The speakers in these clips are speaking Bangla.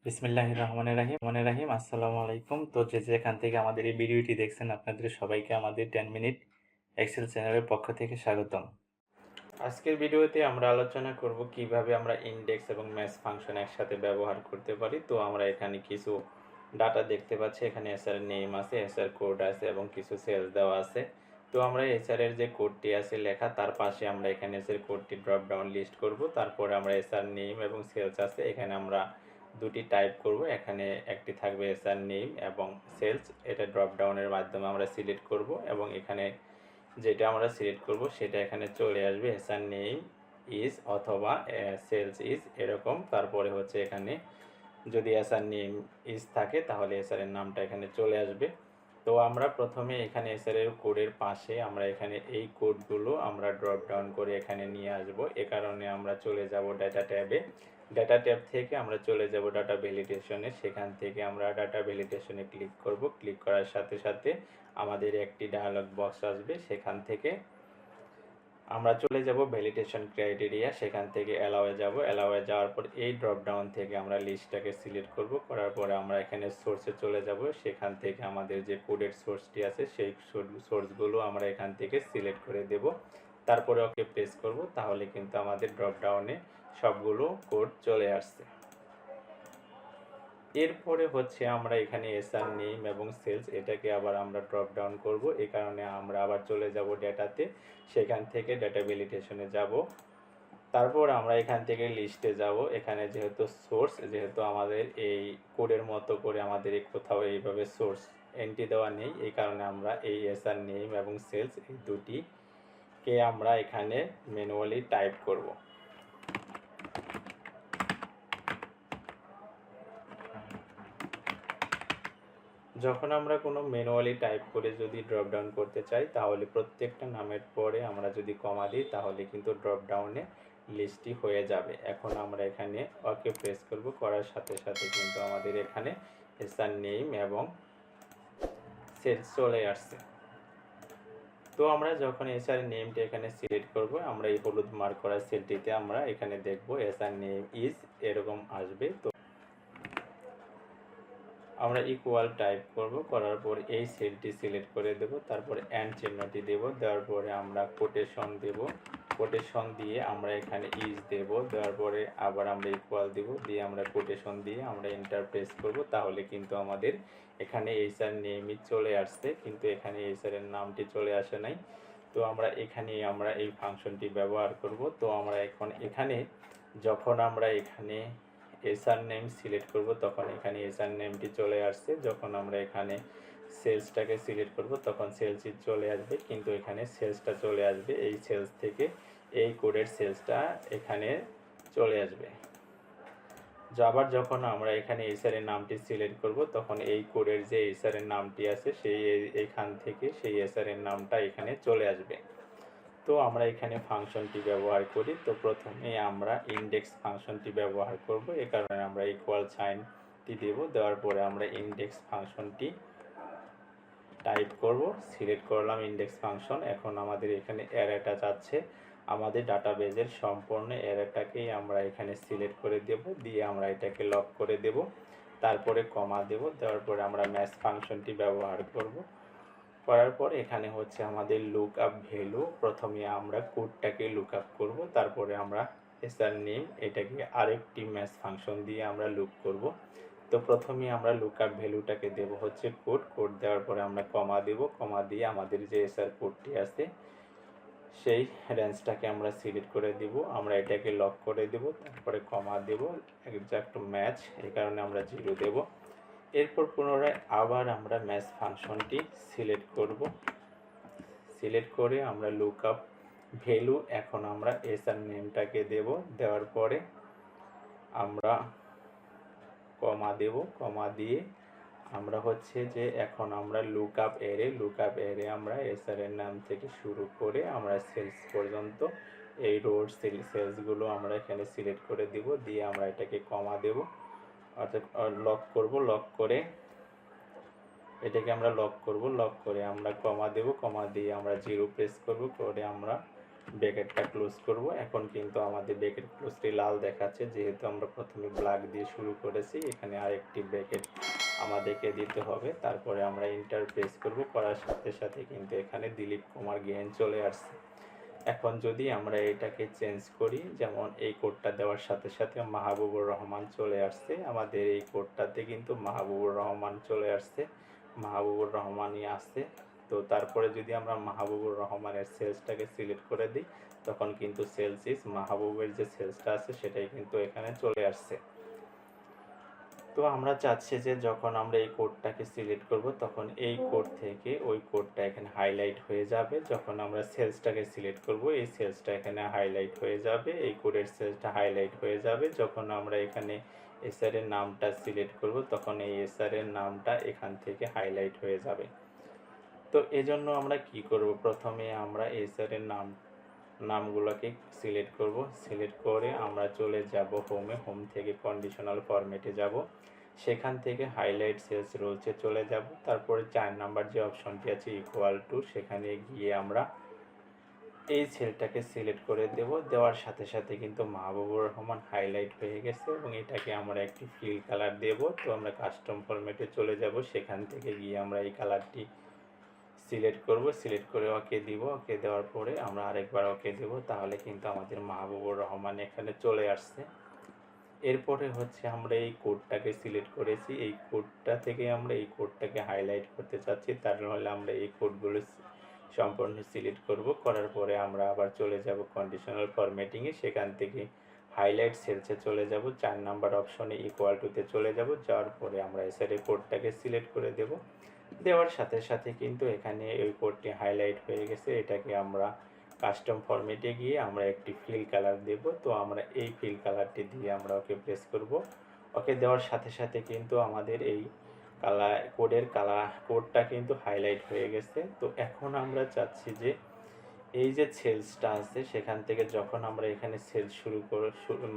বিসমিল্লাহির রহমানির রহিম আসসালামু আলাইকুম। তো যেখান থেকে আমাদের এই ভিডিওটি দেখছেন আপনাদের সবাইকে আমাদের 10 মিনিট এক্সেল চ্যানেলের পক্ষ থেকে স্বাগতম। আজকের ভিডিওতে আমরা আলোচনা করব কিভাবে আমরা ইনডেক্স এবং ম্যাচ ফাংশন একসাথে ব্যবহার করতে পারি। তো আমরা এখানে কিছু ডাটা দেখতে পাচ্ছি, এখানে এসআর নেম আছে, এসআর কোড আছে এবং কিছু সেলস দেওয়া আছে। তো আমরা এসআর এর যে কোডটি আছে লেখা, তার পাশে আমরা এখানে এসআর কোডটি ড্রপ ডাউন লিস্ট করব। তারপরে আমরা এসআর নেম এবং সেলস আছে, এখানে আমরা দুটি টাইপ করব। এখানে একটি থাকবে এসআর নেম এবং সেলস, এটা ড্রপ ডাউনের মাধ্যমে আমরা সিলেক্ট করব এবং এখানে যেটা আমরা সিলেক্ট করব সেটা এখানে চলে আসবে এসআর নেম ইজ অথবা সেলস ইজ এরকম। তারপরে হচ্ছে এখানে যদি এসআর নেম ইজ থাকে তাহলে এসআর এর নামটা এখানে চলে আসবে। তো আমরা প্রথমে এখানে এসআর এর কোডের পাশে আমরা এখানে এই কোডগুলো আমরা ড্রপ ডাউন করে এখানে নিয়ে আসব। এ কারণে আমরা চলে যাব ডাটা ট্যাবে। ডাটা ট্যাব থেকে আমরা চলে যাব ডাটা ভ্যালিডেশনে। সেখান থেকে আমরা ডাটা ভ্যালিডেশনে ক্লিক করব। ক্লিক করার সাথে সাথে আমাদের একটি ডায়ালগ বক্স আসবে। সেখান থেকে আমরা চলে যাব ভ্যালিডেশন ক্রাইটেরিয়া, সেখান থেকে অ্যালাওয়ে যাব। অ্যালাওয়ে যাওয়ার পর এই ড্রপ ডাউন থেকে আমরা লিস্টটাকে সিলেক্ট করব। করার পরে আমরা এখানে সোর্সে চলে যাব। সেখান থেকে আমাদের যে কোডের সোর্সটি আছে সেই সোর্সগুলো আমরা এখান থেকে সিলেক্ট করে দেব। তারপরে ওকে প্রেস করব, তাহলে কিন্তু আমাদের ড্রপ ডাউনে সবগুলো কোড চলে আসছে। এরপরে হচ্ছে আমরা এখানে এসআর নেম এবং সেলস এটাকে আবার আমরা ড্রপ ডাউন করব। এই কারণে আমরা আবার চলে যাব ডেটাতে, সেখান থেকে ডেটা ভ্যালিডেশনে যাব। তারপর আমরা এখান থেকে লিস্টে যাব। এখানে যেহেতু সোর্স, যেহেতু আমাদের এই কোডের মতো করে আমাদের কোথাও এইভাবে সোর্স এন্ট্রি দেওয়া নেই, এই কারণে আমরা এই এসআর নেম এবং সেলস এই দুটিকে আমরা এখানে ম্যানুয়ালি টাইপ করব। যখন আমরা কোনো ম্যানুয়ালি টাইপ করে যদি ড্রপ ডাউন করতে চাই, তাহলে প্রত্যেকটা নামের পরে আমরা যদি কমা দিই তাহলে কিন্তু ড্রপ ডাউনে লিস্টটি হয়ে যাবে। এখন আমরা এখানে ওকে প্রেস করব। করার সাথে সাথে কিন্তু আমাদের এখানে এসআর নেম এবং সেলস চলে আসছে। তো আমরা যখন এসআর নেমটা এখানে সিলেক্ট করব, আমরা এই হলুদ মার্ক করা সেলটিতে আমরা এখানে দেখব এসআর নেম ইজ এরকম আসবে। তো আমরা ইকুয়াল টাইপ করব। করার পর এই সেলটি সিলেক্ট করে দেব। তারপরে অ্যান্ড চিহ্নটি দেব। দেওয়ার পরে আমরা কোটেশন দেব। কোটেশন দিয়ে আমরা এখানে ইজ দেব। দেওয়ার পরে আবার আমরা ইকুয়াল দেব, দিয়ে আমরা কোটেশন দিয়ে আমরা এন্টার প্রেস করব। তাহলে কিন্তু আমাদের এখানে এইচআর নেমই চলে আসছে, কিন্তু এখানে এইচআর এর নামটি চলে আসে নাই। তো আমরা এখানে এই ফাংশনটি ব্যবহার করব। তো আমরা এখানে যখন আমরা এখানে এসআর নেম সিলেক্ট করব তখন এখানে এসআর নেমটি চলে আসছে। যখন আমরা এখানে সেলসটাকে সিলেক্ট করব তখন সেলসই চলে আসবে, কিন্তু এখানে সেলসটা চলে আসবে এই সেলস থেকে, এই কোডের সেলসটা এখানে চলে আসবে। আবার যখন আমরা এখানে এসআর এর নামটি সিলেক্ট করব তখন এই কোডের যে এসআর এর নামটি আছে সেই এখান থেকে সেই এসআর এর নামটা এখানে চলে আসবে। তো আমরা এখানে ফাংশনটি ব্যবহার করি। তো প্রথমে আমরা ইনডেক্স ফাংশনটি ব্যবহার করব। এই কারণে আমরা ইকুয়াল সাইনটি দেব। দেওয়ার পরে আমরা ইনডেক্স ফাংশনটি টাইপ করব। সিলেক্ট করলাম ইনডেক্স ফাংশন। এখন আমাদের এখানে অ্যারেটা যাচ্ছে, আমাদের ডাটাবেজের সম্পূর্ণ অ্যারেটাকেই আমরা এখানে সিলেক্ট করে দেব, দিয়ে আমরা এটাকে লক করে দেব। তারপরে কমা দেব। দেওয়ার পরে আমরা ম্যাচ ফাংশনটি ব্যবহার করব। করার পর এখানে হচ্ছে আমাদের লুক আপ ভ্যালু, প্রথমে আমরা কোডটাকে লুক আপ করব। তারপরে আমরা এসআর নেম এটাকে আরেকটি ম্যাচ ফাংশন দিয়ে আমরা লুক করব। তো প্রথমে আমরা লুক আপ ভ্যালুটাকে দেব হচ্ছে কোড দেওয়ার পরে আমরা কমা দেব। কমা দিয়ে আমাদের যে এসআর কোডটি আছে সেই রেঞ্জটাকে আমরা সিলেক্ট করে দিব। আমরা এটাকে লক করে দেব, তারপরে কমা দেব, এক্সাক্ট ম্যাচ, এই কারণে আমরা 0 দেব। এরপর পুনরায় আবার আমরা ম্যাচ ফাংশনটি সিলেক্ট করব। সিলেক্ট করে আমরা লুক আপ ভ্যালু, এখন আমরা এসআর নেমটাকে দেব। দেওয়ার পরে আমরা কমা দেব। কমা দিয়ে আমরা হচ্ছে যে এখন আমরা লুক আপ এরে আমরা এসআর এর নাম থেকে শুরু করে আমরা সেলস পর্যন্ত এই রোড সেলসগুলো আমরা এখানে সিলেক্ট করে দিব। দিয়ে আমরা এটাকে কমা দেব, অর্থাৎ লক করব। লক করে এটাকে আমরা লক করব। লক করে আমরা কমা দেব। কমা দিয়ে আমরা 0 প্রেস করব। করে আমরা ব্র্যাকেটটা ক্লোজ করব। এখন কিন্তু আমাদের ব্র্যাকেট ক্লোজটি লাল দেখাচ্ছে, যেহেতু আমরা প্রথমে ব্ল্যাক দিয়ে শুরু করেছি। এখানে আরেকটি ব্র্যাকেট আমাদেরকে দিতে হবে। তারপরে আমরা এন্টার প্রেস করব, করার সাথে সাথে কিন্তু এখানে দিলীপ কুমার গেন চলে আসছে। এখন যদি আমরা এটাকে চেঞ্জ করি, যেমন এই কোডটা দেওয়ার সাথে সাথে মাহবুবুর রহমান চলে আসছে, আমাদের এই কোডটাতে কিন্তু মাহবুবুর রহমান চলে আসছে, মাহবুবুর রহমানই আসছে। তো তারপরে যদি আমরা মাহবুবুর রহমানের সেলসটাকে সিলেক্ট করে দিই, তখন কিন্তু সেলস ইজ মাহবুবের যে সেলসটা আছে সেটাই কিন্তু এখানে চলে আসছে। তো আমরা চাচ্ছি যে যখন আমরা এই কোডটাকে সিলেক্ট করব, তখন এই কোড থেকে ওই কোডটা এখানে হাইলাইট হয়ে যাবে। যখন আমরা সেলসটাকে সিলেক্ট করব, এই সেলসটা এখানে হাইলাইট হয়ে যাবে, এই কোডের সেলসটা হাইলাইট হয়ে যাবে। যখন আমরা এখানে এসআর এর নামটা সিলেক্ট করব, তখন এই এসআর এর নামটা এখান থেকে হাইলাইট হয়ে যাবে। তো এজন্য আমরা কি করব, প্রথমে আমরা এসআর এর নামগুলোকে সিলেক্ট করব। সিলেক্ট করে আমরা চলে যাব হোমে, হোম থেকে কন্ডিশনাল ফরম্যাটে যাব, সেখান থেকে হাইলাইট সেলস রুলসে চলে যাব। তারপরে 4 নাম্বার যে অপশনটি আছে ইকুয়াল টু, সেখানে গিয়ে আমরা এই সেলটাকে সিলেক্ট করে দেব। দেওয়ার সাথে সাথে কিন্তু মাহবুবুর রহমান হাইলাইট হয়ে গেছে এবং এটাকে আমরা একটি ফিল কালার দেব। তো আমরা কাস্টম ফরম্যাটে চলে যাব, সেখান থেকে গিয়ে আমরা এই কালারটি সিলেক্ট করব, সিলেক্ট করে ওকে দিব। ওকে দেওয়ার পরে আমরা আরেকবার ওকে দেব, তাহলে কিন্তু আমাদের মাহবুবুর রহমান এখানে চলে আসছে। এরপরে হচ্ছে আমরা এই কোডটাকে সিলেক্ট করেছি, এই কোডটা থেকে আমরা এই কোডটাকে হাইলাইট করতে চাচ্ছি, তার হলে আমরা এই কোডগুলো সম্পূর্ণ সিলেক্ট করব। করার পরে আমরা আবার চলে যাব কন্ডিশনাল ফরম্যাটিংয়ে, সেখান থেকে হাইলাইট সেলসে চলে যাব, 4 নাম্বার অপশনে ইকুয়াল টুতে চলে যাব। যাওয়ার পরে আমরা এসআর এর কোডটাকে সিলেক্ট করে দেব। দেওয়ার সাথে সাথে কিন্তু এখানে এই কোডটি হাইলাইট হয়ে গেছে। এটাকে আমরা কাস্টম ফরম্যাটে গিয়ে আমরা একটি ফিল কালার দেব। তো আমরা এই ফিল কালারটি দিয়ে আমরা ওকে প্রেস করব। ওকে দেওয়ার সাথে সাথে কিন্তু আমাদের এই কোডটা কিন্তু হাইলাইট হয়ে গেছে। তো এখন আমরা চাচ্ছি যে এই যে সেলসটা আছে, সেখান থেকে যখন আমরা এখানে সেলস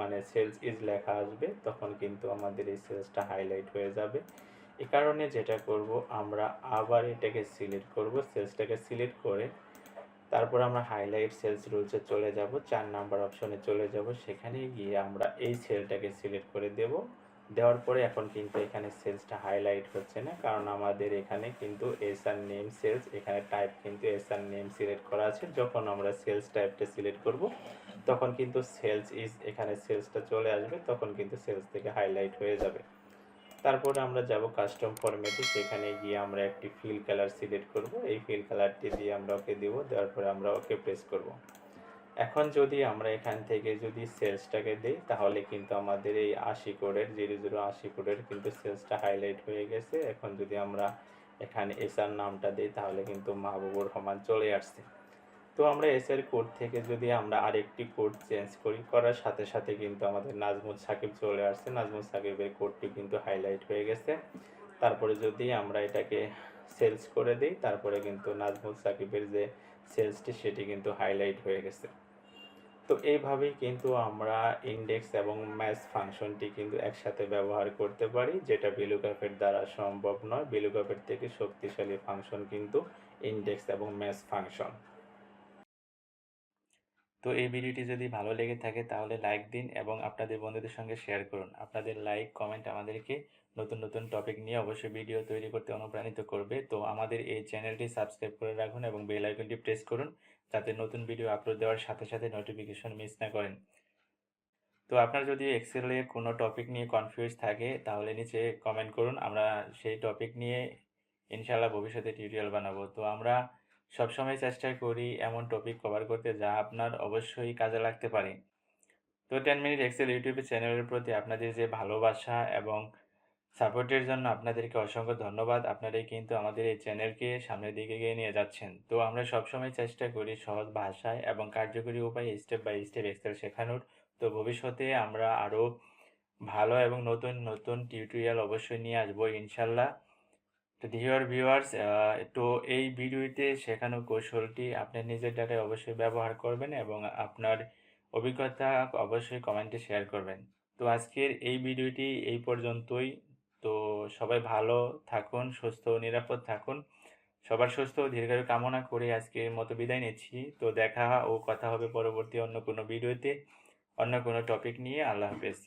মানে সেলস ইজ লেখা আসবে, তখন কিন্তু আমাদের এই সেলসটা হাইলাইট হয়ে যাবে। এ কারণে যেটা করব, আমরা আবার এটাকে সিলেক্ট করব, সেলসটাকে সিলেক্ট করে তারপর আমরা হাইলাইট সেলস রুলসে চলে যাব, 4 নাম্বার অপশনে চলে যাব, সেখানে গিয়ে আমরা এই সেলটাকে সিলেক্ট করে দেব। দেওয়ার পরে এখন কিন্তু এখানে সেলসটা হাইলাইট হচ্ছে না, কারণ আমাদের এখানে কিন্তু এসআর নেম সেলস, এখানে টাইপ কিন্তু এসআর নেম সিলেক্ট করা আছে। যখন আমরা সেলস টাইপটা সিলেক্ট করব, তখন কিন্তু সেলস ইজ এখানে সেলসটা চলে আসবে, তখন কিন্তু সেলস থেকে হাইলাইট হয়ে যাবে। তারপরে আমরা যাব কাস্টম ফরম্যাটে, সেখানে গিয়ে আমরা একটি ফিল কালার সিলেক্ট করব, এই ফিল কালারটি দিয়ে আমরা ওকে দেব। দেওয়ার পরে আমরা ওকে প্রেস করব। এখন যদি আমরা এখান থেকে যদি সেলসটাকে দিই, তাহলে কিন্তু আমাদের এই 80 কোডের 0080 কোডের কিন্তু সেলসটা হাইলাইট হয়ে গেছে। এখন যদি আমরা এখানে এসআর নামটা দিই, তাহলে কিন্তু মাহবুবুর রহমান চলে আসছে। তো আমরা এসআর কোড থেকে যদি আমরা আরেকটি কোড চেঞ্জ করি, করার সাথে সাথে কিন্তু আমাদের নাজমুল সাকিব চলে আসছে। নাজমুল সাকিবের কোডটি কিন্তু হাইলাইট হয়ে গেছে। তারপরে যদি আমরা এটাকে সেলস করে দিই, তারপরে কিন্তু নাজমুল সাকিবের যে সেলসটি সেটি কিন্তু হাইলাইট হয়ে গেছে। তো এইভাবেই কিন্তু আমরা ইন্ডেক্স এবং ম্যাচ ফাংশনটি কিন্তু একসাথে ব্যবহার করতে পারি, যেটা ভিলুকআপের দ্বারা সম্ভব নয়। ভিলুকআপের থেকে শক্তিশালী ফাংশন কিন্তু ইন্ডেক্স এবং ম্যাচ ফাংশন। তো এই ভিডিওটি যদি ভালো লেগে থাকে তাহলে লাইক দিন এবং আপনাদের বন্ধুদের সঙ্গে শেয়ার করুন। আপনাদের লাইক কমেন্ট আমাদেরকে নতুন নতুন টপিক নিয়ে অবশ্যই ভিডিও তৈরি করতে অনুপ্রাণিত করবে। তো আমাদের এই চ্যানেলটি সাবস্ক্রাইব করে রাখুন এবং বেল আইকনটি প্রেস করুন, যাতে নতুন ভিডিও আপলোড দেওয়ার সাথে সাথে নোটিফিকেশন মিস না করেন। তো আপনার যদি এক্সেলে কোনো টপিক নিয়ে কনফিউজ থাকে, তাহলে নিচে কমেন্ট করুন, আমরা সেই টপিক নিয়ে ইনশাআল্লাহ ভবিষ্যতে টিউটোরিয়াল বানাবো। তো আমরা সবসময় চেষ্টা করি এমন টপিক কভার করতে যা আপনার অবশ্যই কাজে লাগতে পারে। তো 10 মিনিট এক্সেল ইউটিউব চ্যানেলের প্রতি আপনাদের যে ভালোবাসা এবং সাপোর্টের জন্য আপনাদেরকে অসংখ্য ধন্যবাদ। আপনারাই কিন্তু আমাদের এই চ্যানেলকে সামনের দিকে এগিয়ে নিয়ে যাচ্ছেন। তো আমরা সবসময় চেষ্টা করি সহজ ভাষায় এবং কার্যকরী উপায়ে স্টেপ বাই স্টেপ এক্সেল শেখানোর। তো ভবিষ্যতে আমরা আরও ভালো এবং নতুন নতুন টিউটোরিয়াল অবশ্যই নিয়ে আসবো ইনশাল্লাহ। তো ডিয়ার ভিউয়ার্স, তো এই ভিডিওতে শেখানো কৌশলটি আপনার নিজের ডাটায় অবশ্যই ব্যবহার করবেন এবং আপনার অভিজ্ঞতা অবশ্যই কমেন্টে শেয়ার করবেন। তো আজকের এই ভিডিওটি এই পর্যন্তই। তো সবাই ভালো থাকুন, সুস্থ ও নিরাপদ থাকুন। সবার সুস্থ ও দীর্ঘায়ু কামনা করে আজকের মতো বিদায় নিচ্ছি। তো দেখা ও কথা হবে পরবর্তী অন্য কোনো ভিডিওতে, অন্য কোনো টপিক নিয়ে। আল্লাহ হাফেজ।